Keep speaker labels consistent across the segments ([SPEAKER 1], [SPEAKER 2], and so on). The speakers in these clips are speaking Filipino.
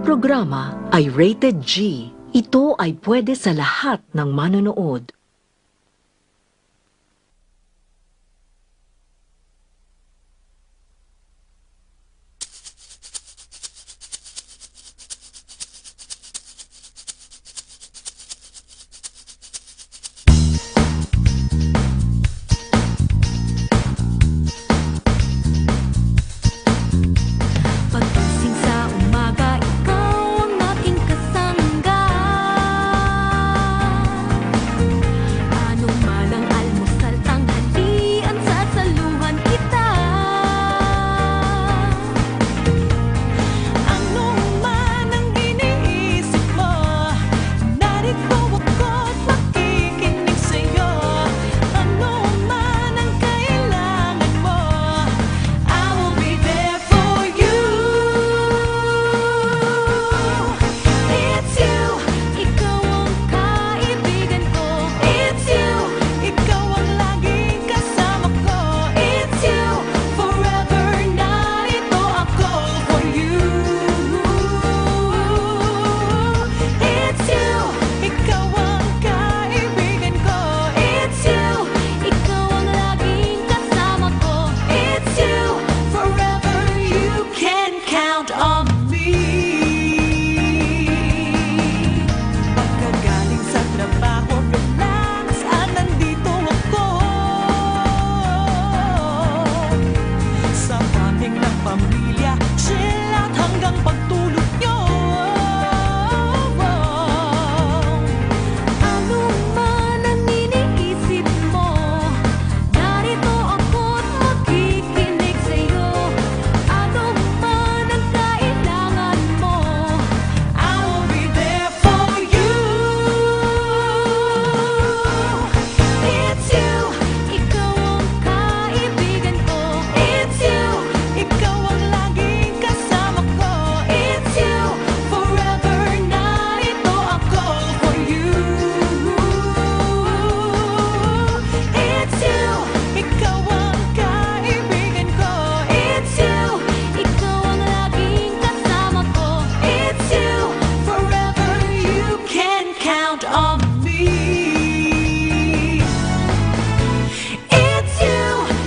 [SPEAKER 1] programa ay rated G. Ito ay pwede sa lahat ng manonood.
[SPEAKER 2] Paggising sa umaga, ikaw ang aking kasangga. Anong man ang almusal, tanghalian, sasaluhan kita. Anong man ang iniisip mo, narito ako't makikinig sa'yo. Anong man ang kailangan mo, I will be there for you. It's you, ikaw ang kaibigan ko. It's you, ikaw ang laging kasama ko. It's you, forever narito ako for you. It's you, ikaw ang kaibigan ko. It's you, ikaw ang laging kasama ko. It's you, forever you can count on me. Pagkagaling sa trabaho, relax, nandito ako. Sa bonding ng pamilya, chill out hanggang pagtulog nyo. Anong man ang iniisip mo, narito ako't makikinig sa'yo. Anong man ang kailangan mo, I will be there for you. It's you, ikaw ang kaibigan ko. It's you, ikaw ang laging kasama ko. It's you, forever narito ako for you. It's you, ikaw ang kaibigan ko. It's you, ikaw ang laging kasama ko. It's you, forever you can count on me. It's you,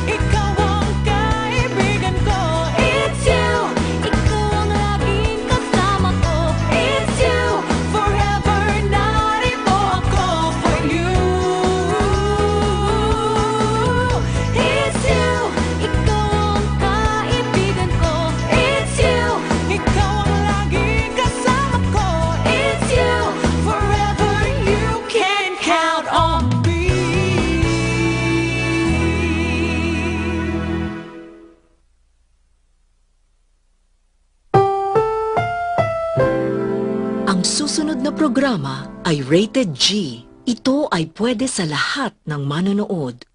[SPEAKER 2] ikaw ang kaibigan ko. It's you, ikaw ang laging kasama ko. It's you, forever narito ako for you. It's you, ikaw ang kaibigan ko. It's you, ikaw ang laging kasama ko. It's you, forever you can count on me.
[SPEAKER 1] Ang susunod na programa ay rated G. Ito ay pwede sa lahat ng manonood.